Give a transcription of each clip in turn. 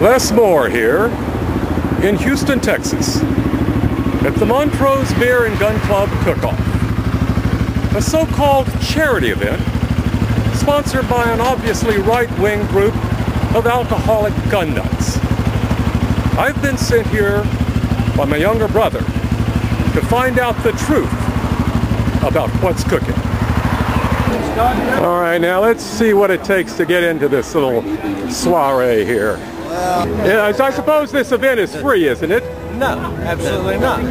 Les Moore here in Houston, Texas, at the Montrose Beer and Gun Club Cookoff, a so-called charity event sponsored by an obviously right-wing group of alcoholic gun nuts. I've been sent here by my younger brother to find out the truth about what's cooking. All right, now let's see what it takes to get into this little soiree here. Yeah, I suppose this event is free, isn't it? No, absolutely not.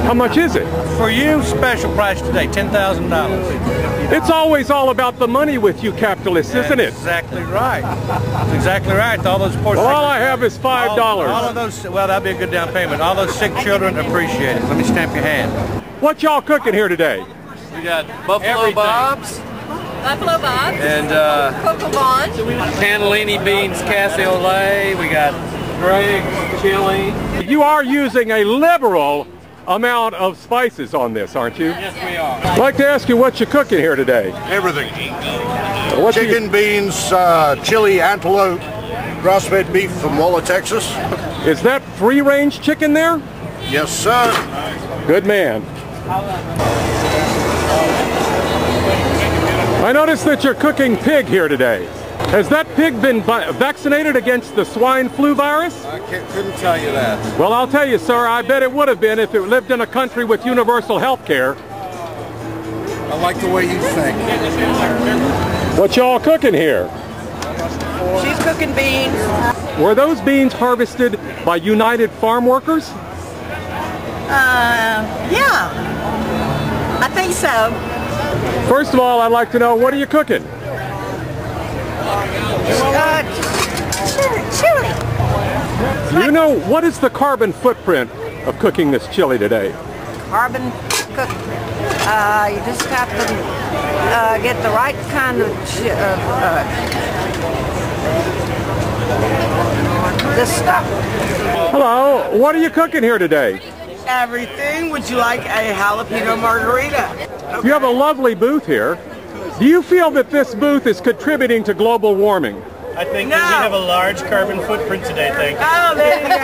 How much is it? For you, special price today, $10,000. It's always all about the money with you capitalists, isn't it? Exactly right. That's exactly right. All those poor. Well, all I have is $5. All of those. Well, that'd be a good down payment. All those sick children appreciate it. Let me stamp your hand. What y'all cooking here today? We got Buffalo Bob's. Buffalo Bob's. And Cookoff. cannellini beans cassoulet. We got Greg's chili. You are using a liberal amount of spices on this, aren't you? Yes, we are. I'd like to ask you what you're cooking here today. Everything. Chicken, beans, chili, antelope, grass-fed beef from Waller, Texas. Is that free-range chicken there? Yes, sir. Good man. I noticed that you're cooking pig here today. Has that pig been vaccinated against the swine flu virus? I couldn't tell you that. Well, I'll tell you, sir, I bet it would have been if it lived in a country with universal health care. I like the way you think. What y'all cooking here? She's cooking beans. Were those beans harvested by United Farm Workers? Yeah. I think so. First of all, I'd like to know, what are you cooking? Chili. Do you know what is the carbon footprint of cooking this chili today? Carbon cook. You just have to get the right kind of the stuff. Hello, what are you cooking here today? Everything. Would you like a jalapeno margarita? You have a lovely booth here. Do you feel that this booth is contributing to global warming? I think that we have a large carbon footprint today, thank you. Oh, there you go.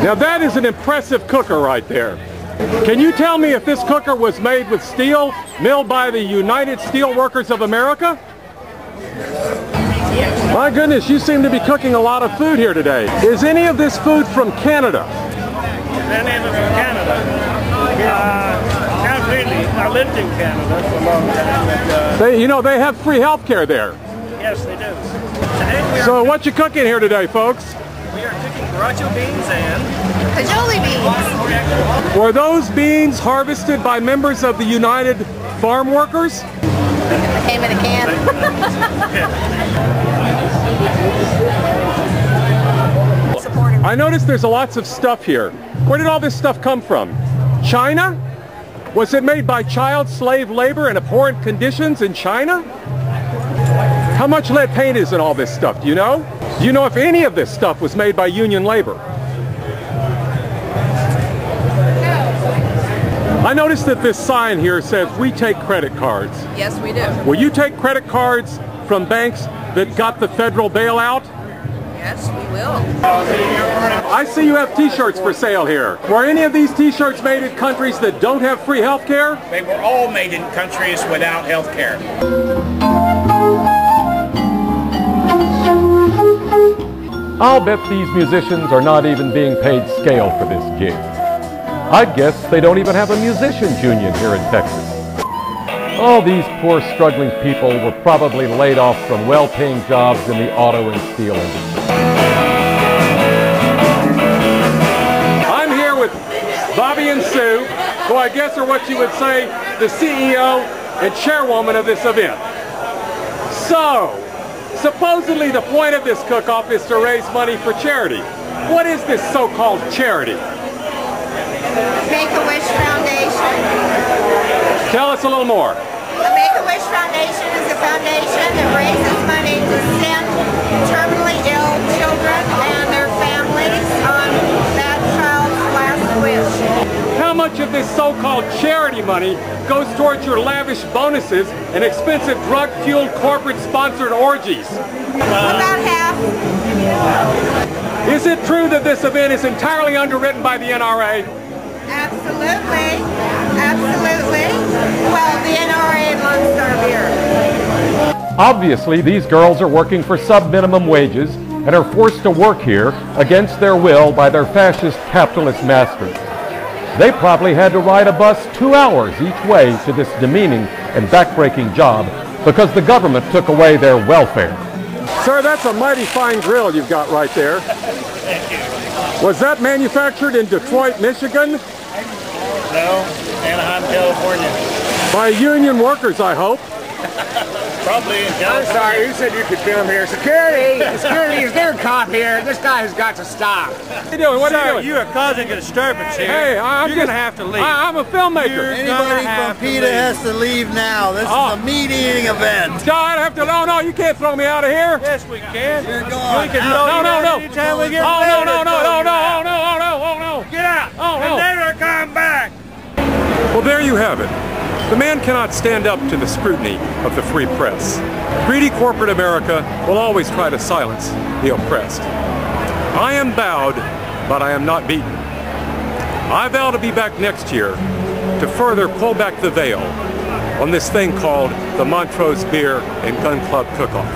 Now that is an impressive cooker right there. Can you tell me if this cooker was made with steel, milled by the United Steelworkers of America? My goodness, you seem to be cooking a lot of food here today. Is any of this food from Canada? Any of it from Canada? Not really. I lived in Canada for a long time. You know, they have free health care there. Yes, they do. Today we So what you cooking here today, folks? we are cooking borracho beans and Cajoli beans. Were those beans harvested by members of the United Farm Workers? Came in a can. I noticed there's lots of stuff here. Where did all this stuff come from? China? Was it made by child slave labor in abhorrent conditions in China? How much lead paint is in all this stuff? Do you know? Do you know if any of this stuff was made by union labor? I noticed that this sign here says, "We take credit cards." Yes, we do. Will you take credit cards from banks that got the federal bailout? Yes, we will. I see you have t-shirts for sale here. Were any of these t-shirts made in countries that don't have free health care? They were all made in countries without health care. I'll bet these musicians are not even being paid scale for this gig. I'd guess they don't even have a musicians union here in Texas. All these poor struggling people were probably laid off from well-paying jobs in the auto and steel industry. I'm here with Bobby and Sue, who I guess are what you would say the CEO and chairwoman of this event. So, supposedly the point of this cook-off is to raise money for charity. What is this so-called charity? Make-A-Wish Foundation. Tell us a little more. The Make-A-Wish Foundation is a foundation that raises money to send terminally ill children and their families on that child's last wish. How much much of this so-called charity money goes towards your lavish bonuses and expensive drug-fueled corporate-sponsored orgies? About half. Is it true that this event is entirely underwritten by the NRA? Absolutely. Absolutely. Well, the NRA amongst our beer. Obviously, these girls are working for sub-minimum wages and are forced to work here against their will by their fascist capitalist masters. They probably had to ride a bus 2 hours each way to this demeaning and backbreaking job because the government took away their welfare. Sir, that's a mighty fine grill you've got right there. Thank you. Was that manufactured in Detroit, Michigan? No, Anaheim, California. By union workers, I hope. Probably in I'm California. sorry, you said you could film here. Security! Security, is there a cop here? This guy has got to stop. What are you doing? What are you doing? You are causing a disturbance here. Hey, You're going to have to leave. I'm a filmmaker. Anybody from PETA has to leave now. This is a meat-eating event. No, I have to. No, you can't throw me out of here. Yes, we can. You're gone. We can No. anytime we get No. Get out. Oh, no. And never come back. Well, there you have it. The man cannot stand up to the scrutiny of the free press. Greedy corporate America will always try to silence the oppressed. I am bowed, but I am not beaten. I vow to be back next year to further pull back the veil on this thing called the Montrose Beer and Gun Club Cookoff.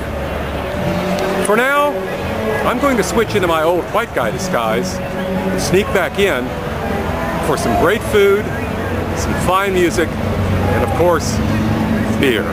For now, I'm going to switch into my old white guy disguise, sneak back in for some great food, some fine music, and of course, beer.